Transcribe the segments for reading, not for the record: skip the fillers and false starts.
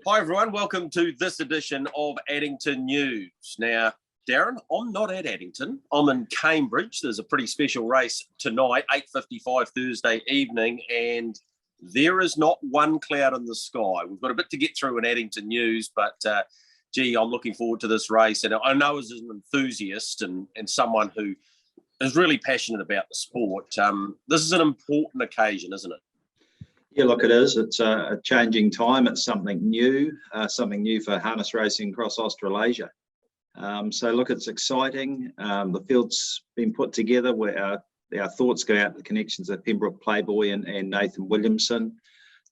Hi everyone, welcome to this edition of Addington News. Now, Darren, I'm not at Addington. I'm in Cambridge. There's a pretty special race tonight, 8:55 Thursday evening, and there is not one cloud in the sky. We've got a bit to get through in Addington News, but I'm looking forward to this race. And I know as an enthusiast and someone who is really passionate about the sport, this is an important occasion, isn't it? Yeah, look, it is. It's a changing time. It's something new for harness racing across Australasia. So, look, it's exciting. The field's been put together where our thoughts go out to the connections of Pembroke Playboy and Nathan Williamson.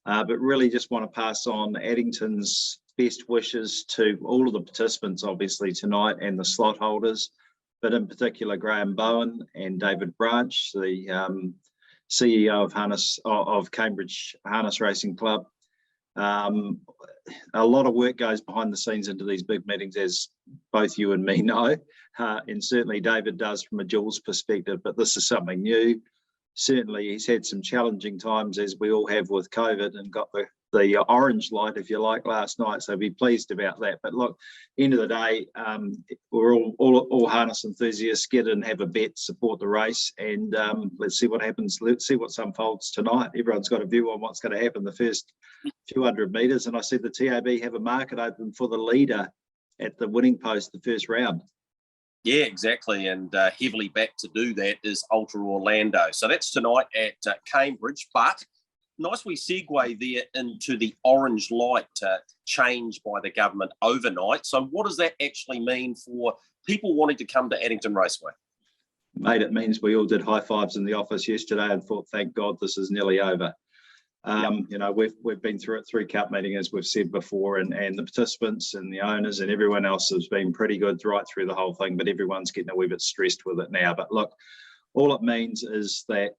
But really just want to pass on Addington's best wishes to all of the participants, obviously, tonight and the slot holders, but in particular, Graham Bowen and David Branch, the CEO of Cambridge Harness Racing Club. A lot of work goes behind the scenes into these big meetings, as both you and me know, and certainly David does from a Jules perspective, but this is something new. Certainly he's had some challenging times, as we all have with COVID, and got the orange light, if you like, last night, so be pleased about that. But look, end of the day, we're all harness enthusiasts. Get in, have a bet, support the race, and let's see what happens. Let's see what unfolds tonight. Everyone's got a view on what's going to happen the first few hundred metres, and I see the TAB have a market open for the leader at the winning post the first round. Yeah, exactly, and heavily backed to do that is Ultra Orlando. So that's tonight at Cambridge, but nice wee segue there into the orange light change by the government overnight. So what does that actually mean for people wanting to come to Addington Raceway? Mate, it means we all did high fives in the office yesterday and thought, thank God this is nearly over. You know, we've been through it through cup meeting, as we've said before, and the participants and the owners and everyone else has been pretty good right through the whole thing, but everyone's getting a wee bit stressed with it now. But look, all it means is that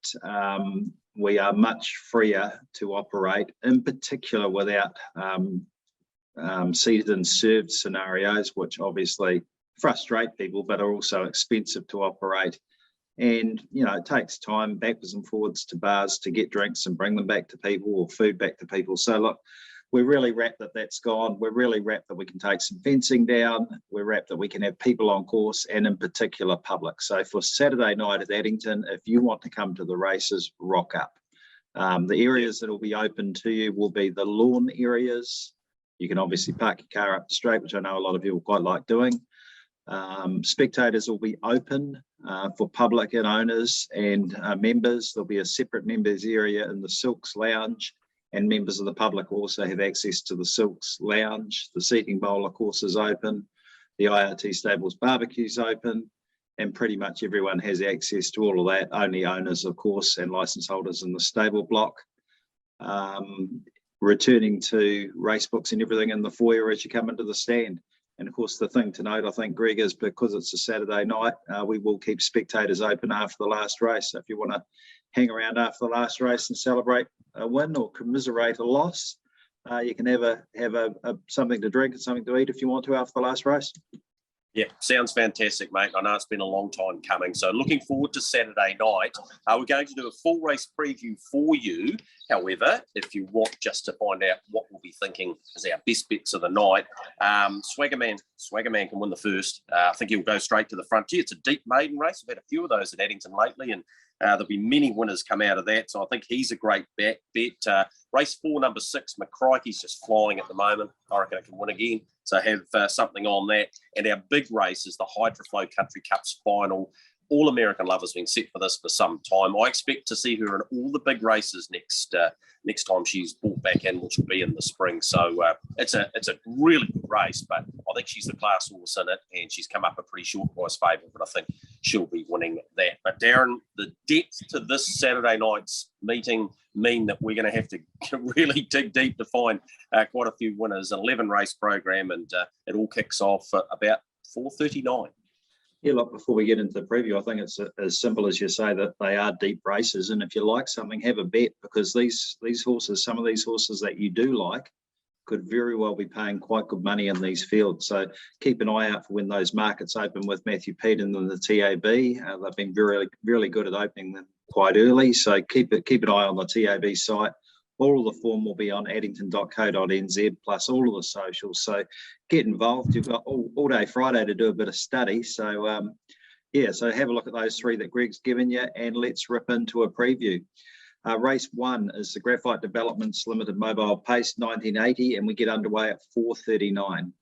we are much freer to operate, in particular without seated and served scenarios, which obviously frustrate people, but are also expensive to operate. And, you know, it takes time backwards and forwards to bars to get drinks and bring them back to people, or food back to people. So look, we're really wrapped that that's gone. We're really wrapped that we can take some fencing down. We're wrapped that we can have people on course, and in particular public. So for Saturday night at Addington, if you want to come to the races, rock up. The areas that will be open to you will be the lawn areas. You can obviously park your car up the straight, which I know a lot of people quite like doing. Spectators will be open for public and owners and members. There'll be a separate members area in the Silks Lounge, and members of the public also have access to the Silks Lounge. The seating bowl, of course, is open. The IRT Stables barbecue's open, and pretty much everyone has access to all of that. Only owners, of course, and licence holders in the stable block. Returning to race books and everything in the foyer as you come into the stand. And of course, the thing to note, I think, Greg, is because it's a Saturday night, we will keep spectators open after the last race. So if you want to hang around after the last race and celebrate a win or commiserate a loss, you can have something to drink and something to eat if you want to after the last race. Yeah, sounds fantastic, mate. I know it's been a long time coming. So looking forward to Saturday night. We're going to do a full race preview for you. However, if you want just to find out what we'll be thinking as our best bets of the night, Swaggerman can win the first. I think he'll go straight to the front. Gee, it's a deep maiden race. We've had a few of those at Addington lately, and there'll be many winners come out of that. So I think he's a great bet. Race 4, number 6, McCrikey's just flying at the moment. I reckon it can win again. So have something on that. And our big race is the Hydroflow Country Cups final. All American Love has been set for this for some time. I expect to see her in all the big races next time she's brought back in, which will be in the spring. So it's a really good race, but I think she's the class horse in it, and she's come up a pretty short price favourite, but I think she'll be winning that. But Darren, the depth to this Saturday night's meeting mean that we're going to have to really dig deep to find quite a few winners. 11 race program, and it all kicks off at about 4:39. Yeah, look, before we get into the preview, I think it's as simple as you say that they are deep races. And if you like something, have a bet, because these horses, some of these horses that you do like, could very well be paying quite good money in these fields. So keep an eye out for when those markets open with Matthew Pete and the TAB. They've been really good at opening them quite early. So keep an eye on the TAB site All of the form will be on addington.co.nz, plus all of the socials. So get involved. You've got all day Friday to do a bit of study. So, so have a look at those three that Greg's given you, and let's rip into a preview. Race 1 is the Graphite Developments Limited Mobile Pace 1980, and we get underway at 4:39.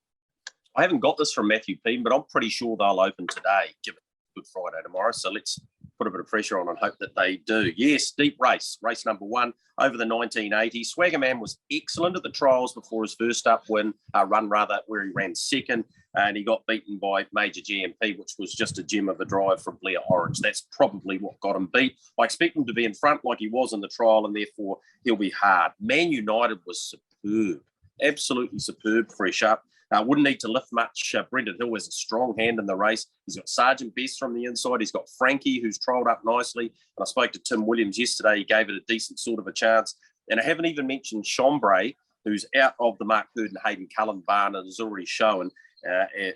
I haven't got this from Matthew Peen, but I'm pretty sure they'll open today, given Good Friday tomorrow. So let's put a bit of pressure on and hope that they do. Yes, deep race number 1 over the 1980. Swagger Man was excellent at the trials before his first run, where he ran second, and he got beaten by Major GMP, which was just a gem of a drive from Blair Orange. That's probably what got him beat. I expect him to be in front like he was in the trial, and therefore he'll be hard. Man United was superb, absolutely superb, fresh up. Wouldn't need to lift much. Brendan Hill has a strong hand in the race. He's got Sergeant Best from the inside. He's got Frankie, who's trolled up nicely. And I spoke to Tim Williams yesterday. He gave it a decent sort of a chance. And I haven't even mentioned Chambray, who's out of the Mark Hurd and Hayden Cullen barn and has already shown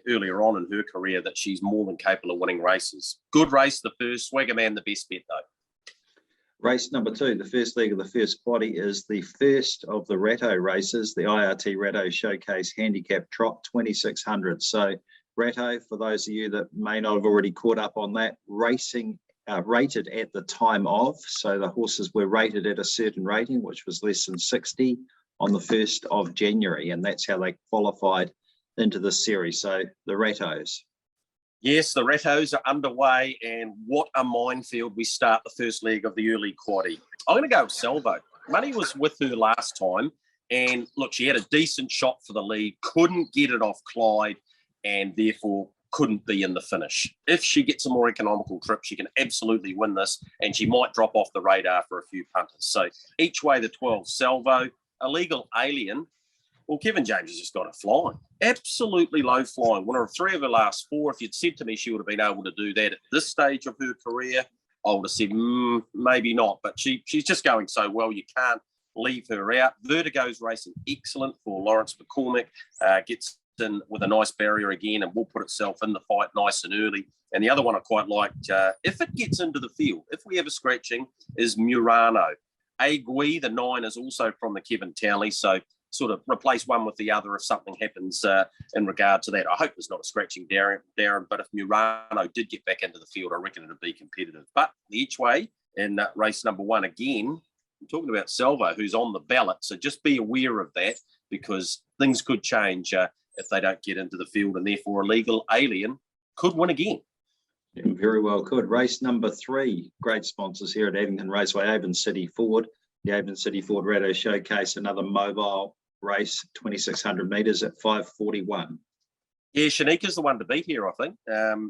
earlier on in her career that she's more than capable of winning races. Good race, the first. Swagger Man, the best bet, though. Race number 2, the first leg of the first body, is the first of the Ratto races, the IRT Ratto Showcase Handicap Trot 2600. So Ratto, for those of you that may not have already caught up on that, racing rated at the time of, so the horses were rated at a certain rating, which was less than 60 on the 1st of January, and that's how they qualified into the series. So the Rattos. Yes, the Rattos are underway, and what a minefield we start the first leg of the early quaddie. I'm going to go with Salvo. Money was with her last time, and look, she had a decent shot for the lead, couldn't get it off Clyde, and therefore couldn't be in the finish. If she gets a more economical trip, she can absolutely win this, and she might drop off the radar for a few punters. So each way the 12, Salvo, Illegal Alien. Well, Kevin James has just got a flying, absolutely low flying. Winner of 3 of her last 4. If you'd said to me she would have been able to do that at this stage of her career, I would have said maybe not. But she's just going so well, you can't leave her out. Vertigo's racing excellent for Lawrence McCormick. Gets in with a nice barrier again and will put itself in the fight nice and early. And the other one I quite liked, if it gets into the field, if we have a scratching, is Murano. Agui, the 9, is also from the Kevin Townley, so sort of replace one with the other if something happens in regard to that. I hope there's not a scratching, Darren, but if Murano did get back into the field, I reckon it'd be competitive. But each way in race number 1, again, I'm talking about Salvo, who's on the ballot, so just be aware of that because things could change if they don't get into the field, and therefore Illegal Alien could win again. Yeah, very well could. Race number 3, great sponsors here at Addington Raceway, Avon City Ford. The Avon City Ford Ratto Showcase, another mobile race, 2,600 metres at 5:41. Yeah, Shanika's the one to beat here, I think.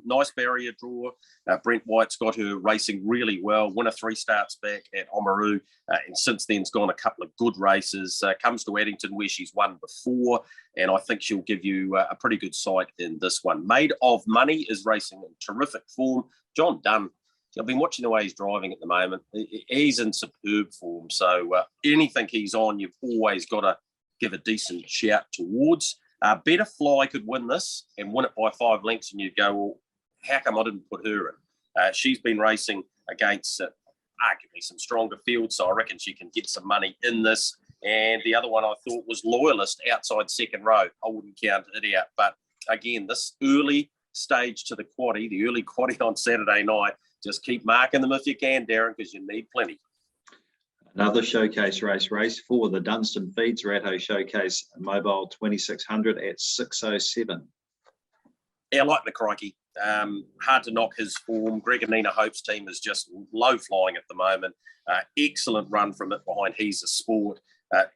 Nice barrier draw. Brent White's got her racing really well. Winner 3 starts back at Oamaru, and since then's gone a couple of good races. Comes to Addington where she's won before, and I think she'll give you a pretty good sight in this one. Made of Money is racing in terrific form. John Dunn, I've been watching the way he's driving at the moment. He's in superb form, so anything he's on, you've always got to give a decent shout towards. Better Fly could win this and win it by 5 lengths, and you'd go, well, how come I didn't put her in? She's been racing against arguably some stronger fields, so I reckon she can get some money in this. And the other one I thought was Loyalist outside second row. I wouldn't count it out. But again, this early stage to the quaddie, the early quaddie on Saturday night, just keep marking them if you can, Darren, because you need plenty. Another showcase race for the Dunstan Feeds Ratto Showcase Mobile 2600 at 6:07. Yeah, I like the crikey. Hard to knock his form. Greg and Nina Hope's team is just low flying at the moment. Excellent run from it behind He's a Sport.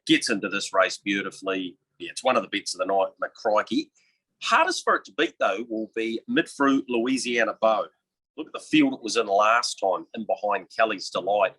Gets into this race beautifully. Yeah, it's one of the bets of the night, McCrikey. Hardest for it to beat, though, will be Midfru Louisiana Bow. Look at the field it was in last time, in behind Kelly's Delight.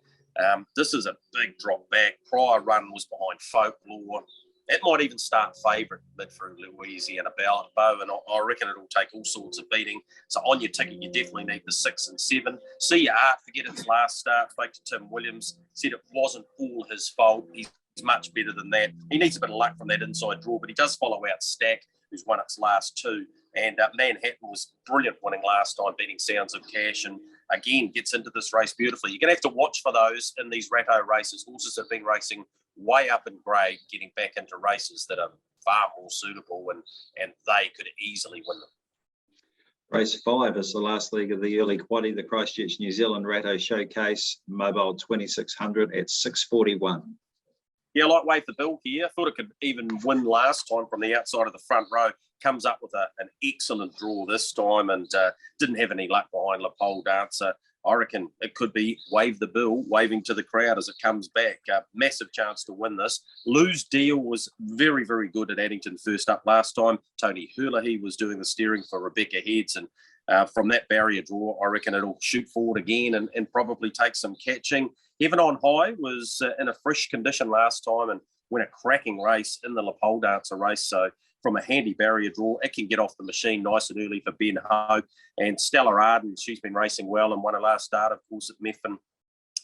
This is a big drop back. Prior run was behind Folklore. It might even start favourite Midfru Louisiana Bow, and I reckon it'll take all sorts of beating. So on your ticket, you definitely need the 6 and 7. See your art, forget its last start. Spoke to Tim Williams, said it wasn't all his fault. He's much better than that. He needs a bit of luck from that inside draw, but he does follow out Stack, who's won its last 2. And Manhattan was brilliant winning last time, beating Sounds of Cash, and again gets into this race beautifully. You're going to have to watch for those in these Ratto races. Horses have been racing way up in grade, getting back into races that are far more suitable, and they could easily win them. Race 5 is the last leg of the early quaddie, the Christchurch New Zealand Ratto Showcase Mobile 2600 at 6:41. Yeah, like Wave the Bill here. I thought it could even win last time from the outside of the front row. Comes up with an excellent draw this time, and didn't have any luck behind La Pole Dancer. I reckon it could be Wave the Bill, waving to the crowd as it comes back. Massive chance to win this. Lose Deal was very, very good at Addington first up last time. Tony Hurley was doing the steering for Rebecca Heads, and from that barrier draw, I reckon it'll shoot forward again and probably take some catching. Heaven on High was in a fresh condition last time and went a cracking race in the La Pole Dancer race. So from a handy barrier draw, it can get off the machine nice and early for Ben Hogue. And Stella Arden, she's been racing well and won her last start, of course, at Methven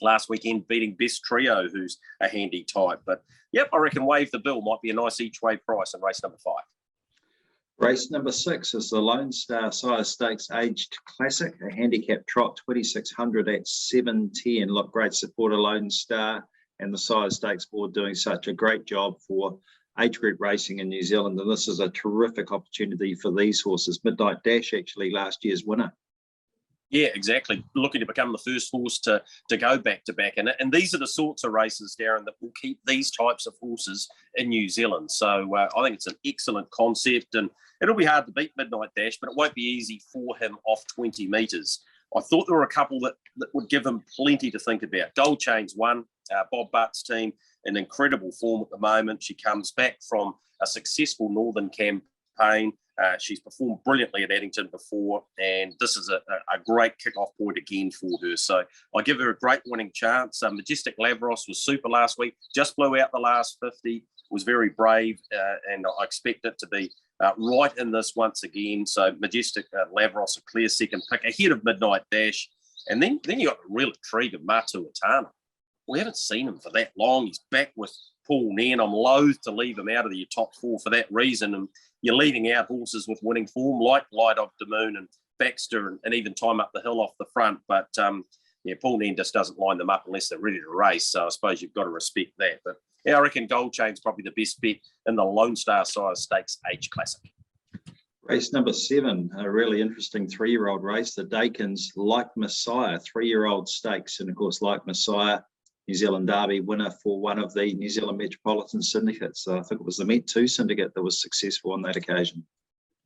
last weekend, beating Best Trio, who's a handy type. But, yep, I reckon Wave the Bill might be a nice each-way price in race number 5. Race number 6 is the Lone Star Sire Stakes Aged Classic, a handicap trot, 2600 at 7:10. Look, great supporter, Lone Star, and the Sire Stakes board doing such a great job for age group racing in New Zealand, and this is a terrific opportunity for these horses. Midnight Dash, actually last year's winner. Yeah, exactly. Looking to become the first horse to go back-to-back. And these are the sorts of races, Darren, that will keep these types of horses in New Zealand. So I think it's an excellent concept, and it'll be hard to beat Midnight Dash, but it won't be easy for him off 20 metres. I thought there were a couple that would give him plenty to think about. Gold Chain's one, Bob Butt's team, in incredible form at the moment. She comes back from a successful Northern campaign. She's performed brilliantly at Addington before, and this is a great kick-off point again for her. So I give her a great winning chance. Majestic Lavros was super last week, just blew out the last 50, was very brave, and I expect it to be right in this once again. So Majestic Lavros, a clear second pick, ahead of Midnight Dash. And then you got the real intrigue of Matu Atana. We haven't seen him for that long. He's back with Paul Nairn. I'm loath to leave him out of your top 4 for that reason. And you're leaving out horses with winning form like Light of the Moon and Baxter and even Time Up the Hill off the front. But, Paul Nairn just doesn't line them up unless they're ready to race. So I suppose you've got to respect that. But, I reckon Gold Chain's probably the best bet in the Lone Star Sire Stakes Age Classic. Race number 7, a really interesting 3-year-old race. The Dakins Like Messiah, 3-year-old stakes. And, of course, Like Messiah, New Zealand Derby winner for one of the New Zealand Metropolitan syndicates. I think it was the Met 2 syndicate that was successful on that occasion.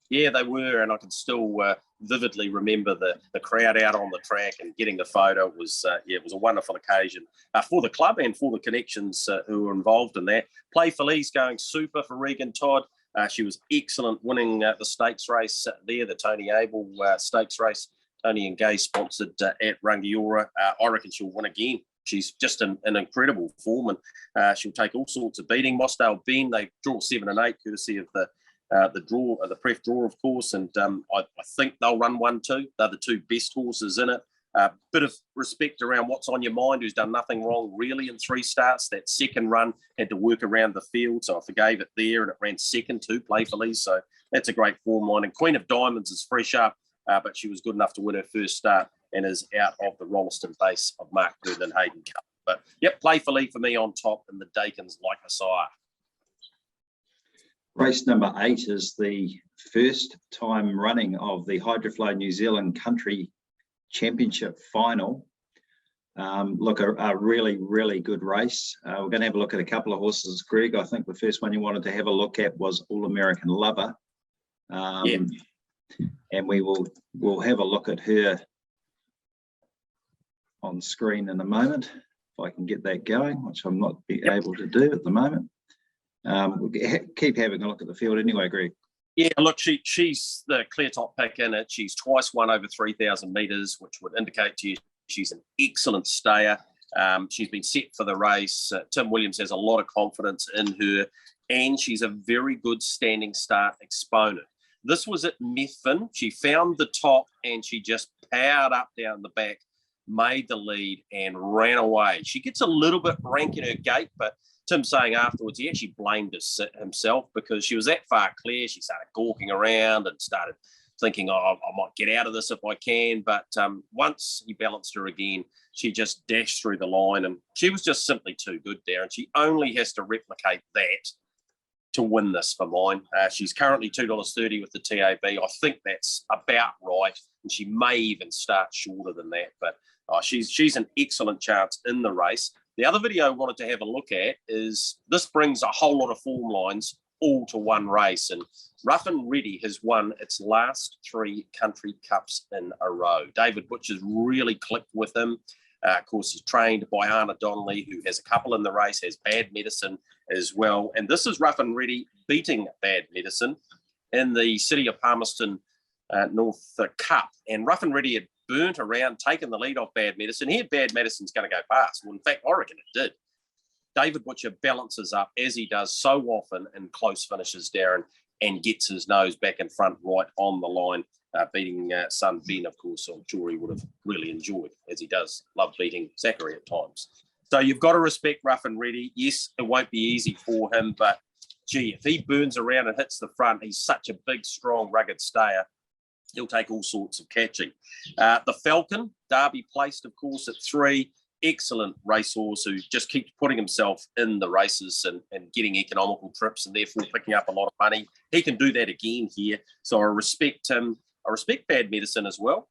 Yeah, they were, and I can still vividly remember the crowd out on the track and getting the photo. It was a wonderful occasion for the club and for the connections who were involved in that. Playfully's going super for Regan Todd. She was excellent winning the stakes race there, the Tony Abel stakes race. Tony and Gay sponsored at Rangiora. I reckon she'll win again. She's just in incredible form, and she'll take all sorts of beating. Mossdale Ben, they draw 7 and 8, courtesy of the draw, the pref draw, of course, and I think they'll run 1-2. They're the 2 best horses in it. Bit of respect around What's on Your Mind, who's done nothing wrong really in 3 starts. That second run had to work around the field, so I forgave it there, and it ran second too, Playfully. So that's a great form line. And Queen of Diamonds is fresh up, but she was good enough to win her first start and is out of the Rolliston base of Mark Byrne and Hayden Cup. But, Playfully for me on top, and the Dakins Like Messiah. Race number 8 is the first time running of the Hydroflow New Zealand Country Championship final. Look, a really, really good race. We're going to have a look at a couple of horses, Greg. I think the first one you wanted to have a look at was All American Lover. And we'll have a look at her on screen in a moment, if I can get that going, which I'm not able to do at the moment. We'll keep having a look at the field anyway, Greg. Yeah, look, she's the clear top pick in it. She's twice won over 3,000 metres, which would indicate to you she's an excellent stayer. She's been set for the race. Tim Williams has a lot of confidence in her, and she's a very good standing start exponent. This was at Methven. She found the top, and she just powered up down the back, made the lead, and ran away. She gets a little bit rank in her gait, but Tim saying afterwards, he actually blamed himself because she was that far clear. She started gawking around and started thinking, oh, I might get out of this if I can. But once he balanced her again, she just dashed through the line, and she was just simply too good, Darren. She only has to replicate that to win this for mine. She's currently $2.30 with the TAB. I think that's about right, and she may even start shorter than that. But she's an excellent chance in the race. The other video I wanted to have a look at is this brings a whole lot of form lines all to one race, and Rough and Ready has won its last 3 country cups in a row. David Butcher's really clicked with him. Of course, he's trained by Anna Donnelly, who has a couple in the race, has Bad Medicine as well. And this is Rough and Ready beating Bad Medicine in the City of Palmerston North Cup. And Rough and Ready had burnt around, taken the lead off Bad Medicine. Here, Bad Medicine's going to go past. Well, in fact, I reckon it did. David Butcher balances up, as he does so often in close finishes, Darren, and gets his nose back in front right on the line, beating son Ben, of course. I'm sure he would have really enjoyed, as he does love beating Zachary at times. So you've got to respect Rough and Ready. Yes, it won't be easy for him, but gee, if he burns around and hits the front, he's such a big, strong, rugged stayer. He'll take all sorts of catching. The Falcon, Derby placed, of course, at 3. Excellent racehorse who just keeps putting himself in the races and getting economical trips and therefore picking up a lot of money. He can do that again here. So I respect him. I respect Bad Medicine as well.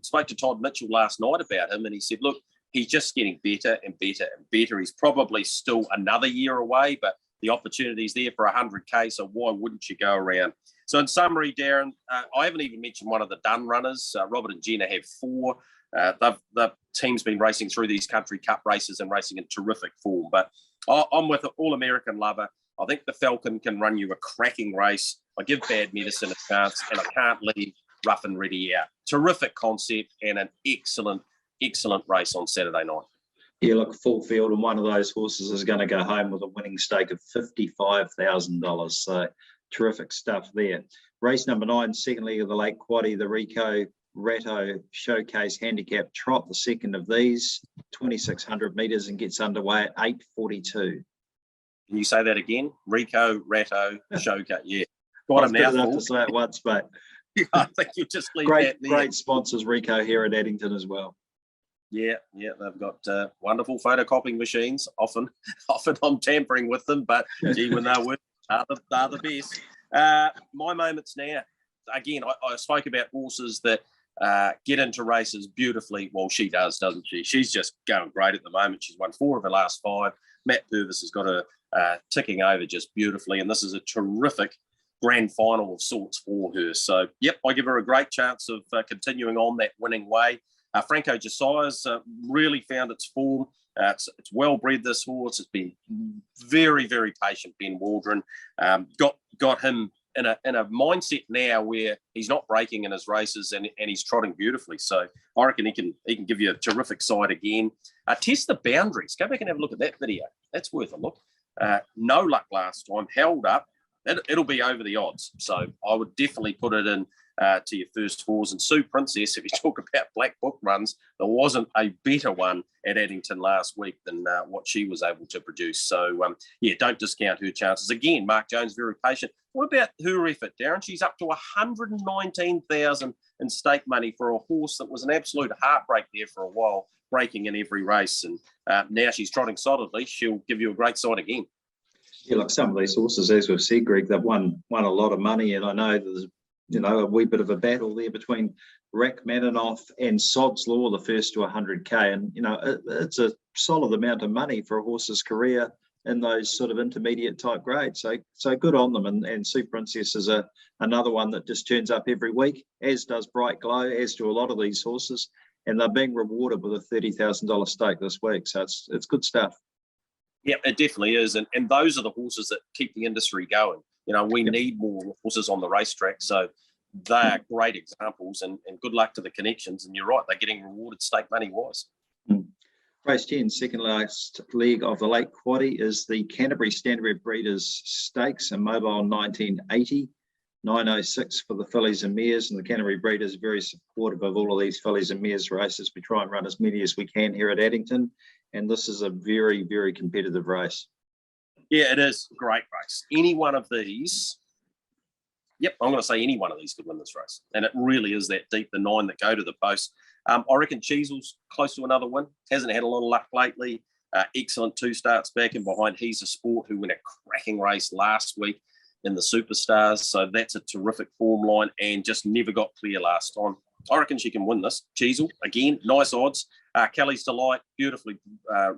Spoke to Todd Mitchell last night about him, and he said, look, he's just getting better and better and better. He's probably still another year away, but the opportunity's there for 100K, so why wouldn't you go around? So in summary, Darren, I haven't even mentioned one of the done runners. Robert and Jenna have 4. The team's been racing through these country cup races and racing in terrific form. But I'm with an all-American lover. I think the Falcon can run you a cracking race. I give Bad Medicine a chance, and I can't leave Rough and Ready out. Terrific concept and an excellent, excellent race on Saturday night. Yeah, look, full field, and one of those horses is going to go home with a winning stake of $55,000. So terrific stuff there. Race number 9, second leg of the Lake Quaddy, the Rico Ratto Showcase Handicap Trot, the second of these, 2,600 metres, and gets underway at 8:42. Can you say that again? Rico Ratto Showcase. Yeah. Got him now. To say it once, but I think you just leave great, that there. Great sponsors, Rico, here at Addington as well. Yeah, they've got wonderful photocopying machines. Often I'm tampering with them, but gee, when they're the best. My moments now. Again, I spoke about horses that get into races beautifully. Well, she does, doesn't she? She's just going great at the moment. She's won 4 of her last 5. Matt Purvis has got her ticking over just beautifully, and this is a terrific grand final of sorts for her. So, yep, I give her a great chance of continuing on that winning way. Franco Josiah's really found its form. It's well bred, this horse. It's been very, very patient, Ben Waldron. Got him in a mindset now where he's not breaking in his races and he's trotting beautifully. So I reckon he can give you a terrific side again. Test the boundaries. Go back and have a look at that video. That's worth a look. No luck last time. Held up. It'll be over the odds. So I would definitely put it in to your first 4s. And Sue Princess, if you talk about black book runs, there wasn't a better one at Addington last week than what she was able to produce. So, don't discount her chances. Again, Mark Jones, very patient. What about her effort, Darren? She's up to 119,000 in stake money for a horse that was an absolute heartbreak there for a while, breaking in every race. And now she's trotting solidly. She'll give you a great side again. Yeah, like some of these horses, as we've said, Greg, they've won a lot of money, and I know there's a wee bit of a battle there between Rachmaninoff and Sod's Law, the first to 100K, and it's a solid amount of money for a horse's career in those sort of intermediate type grades. So good on them, and Sue Princess is another one that just turns up every week, as does Bright Glow, as do a lot of these horses, and they're being rewarded with a $30,000 stake this week. So it's good stuff. Yeah, it definitely is. And those are the horses that keep the industry going. We need more horses on the racetrack. So they are great examples, and good luck to the connections. And you're right, they're getting rewarded stake money-wise. Race 10, second last leg of the Lake Quaddy, is the Canterbury Standard Breeders Stakes, a mobile 1980. 906 for the fillies and mares, and the Canterbury Breeders are very supportive of all of these fillies and mares races. We try and run as many as we can here at Addington, and this is a very, very competitive race. Yeah, it is a great race. Any one of these, yep, I'm going to say any one of these could win this race. And it really is that deep, the 9 that go to the post. I reckon Cheesel's close to another win. Hasn't had a lot of luck lately. Excellent 2 starts back and behind. He's a Sport, who won a cracking race last week in the Superstars. So that's a terrific form line and just never got clear last time. I reckon she can win this. Cheesel, again, nice odds. Kelly's Delight, beautifully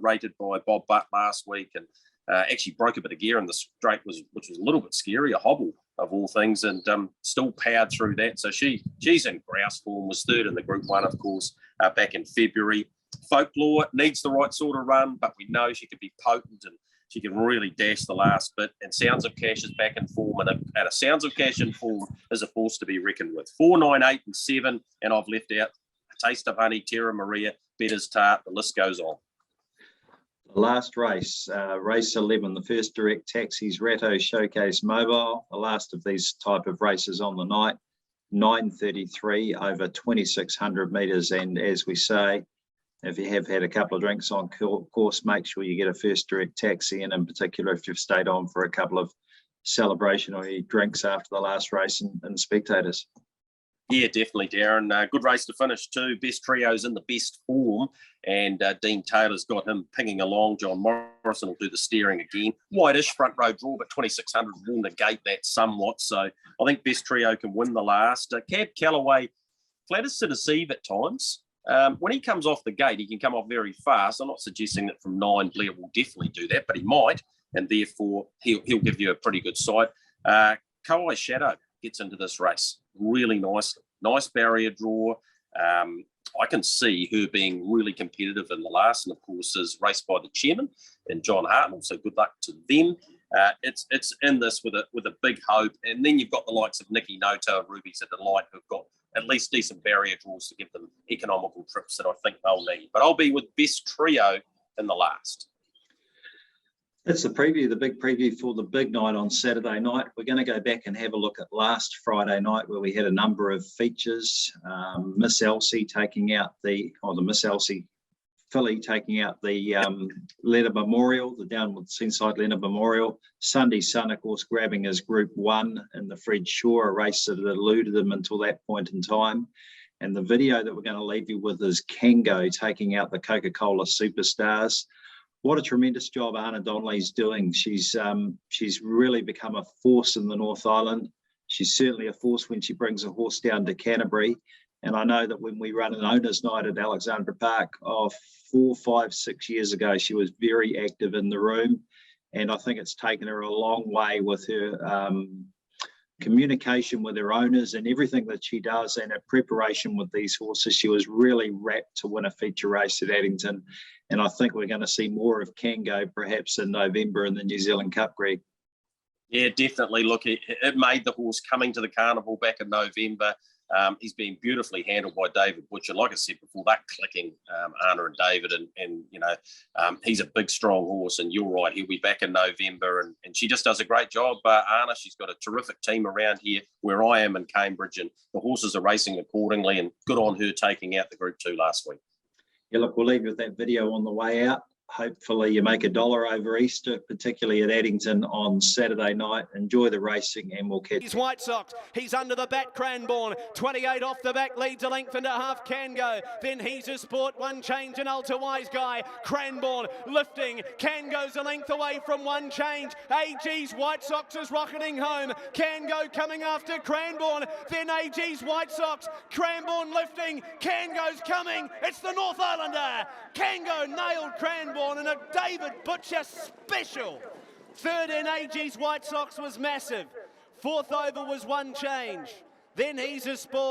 rated by Bob Butt last week, and actually broke a bit of gear in the straight, which was a little bit scary, a hobble of all things, and still powered through that. So she's in grouse form, was 3rd in the Group 1, of course, back in February. Folklore needs the right sort of run, but we know she can be potent and she can really dash the last bit. And Sounds of Cash is back in form, and a Sounds of Cash in form is a force to be reckoned with. 4, 9, 8, and 7, and I've left out A Taste of Honey, Terra Maria, Better's Tart. The list goes on. The last race, race 11, the first direct taxis, Ratto Showcase Mobile. The last of these type of races on the night, 9:33 over 2,600 metres. And as we say, if you have had a couple of drinks on course, make sure you get a first direct taxi, and in particular, if you've stayed on for a couple of celebration or drinks after the last race and spectators. Yeah, definitely, Darren. Good race to finish too. Best Trio's in the best form, and Dean Taylor's got him pinging along. John Morrison will do the steering again. Whitish front row draw, but 2,600 will negate that somewhat. So I think Best Trio can win the last. Cab Callaway, flatters to deceive at times. When he comes off the gate, he can come off very fast. I'm not suggesting that from 9 Blair will definitely do that, but he might, and therefore he'll give you a pretty good side. Kauai Shadow gets into this race really nicely. Nice barrier draw. I can see her being really competitive in the last, and of course is raced by the chairman and John Hartnell. So good luck to them. It's in this with a big hope, and then you've got the likes of Nikki Noto and Ruby's a Delight, who've got at least decent barrier draws to give them economical trips that I think they'll need. But I'll be with Best Trio in the last. That's the preview, the big preview for the big night on Saturday night. We're going to go back and have a look at last Friday night, where we had a number of features. Miss Elsie taking out the Miss Elsie filly taking out the Leonard Memorial, the downward Seaside Leonard Memorial. Sunday Sun, of course, grabbing his Group 1 in the Fred Shaw, a race that had eluded him until that point in time. And the video that we're going to leave you with is Kango taking out the Coca-Cola Superstars. What a tremendous job Anna Donnelly's doing. She's really become a force in the North Island. She's certainly a force when she brings a horse down to Canterbury. And I know that when we run an owners' night at Alexandra Park 4, 5, 6 years ago, she was very active in the room. And I think it's taken her a long way with her communication with her owners and everything that she does, and her preparation with these horses. She was really rapt to win a feature race at Addington. And I think we're going to see more of Kango perhaps in November in the New Zealand Cup, Greg. Yeah, definitely. Look, it made the horse coming to the carnival back in November. He's been beautifully handled by David Butcher. Like I said before, they're clicking, Anna and David, and he's a big, strong horse, and you're right, he'll be back in November, and she just does a great job. Anna, she's got a terrific team around here where I am in Cambridge, and the horses are racing accordingly, and good on her taking out the Group 2 last week. Yeah, look, we'll leave you with that video on the way out. Hopefully you make $1 over Easter, particularly at Addington on Saturday night. Enjoy the racing, and we'll catch you. He's White Sox. He's under the back, Cranbourne. 28 off the back, leads a length and a half, Kango. Then He's a Sport, one change, and Ultra Wise Guy. Cranbourne lifting. Kango's a length away from one change. AG's White Sox is rocketing home. Kango coming after Cranbourne. Then AG's White Sox. Cranbourne lifting. Kango's coming. It's the North Islander. Kango nailed Cranbourne in a David Butcher special. Third in AG's White Sox was massive. Fourth over was one change. Then He's a Sport.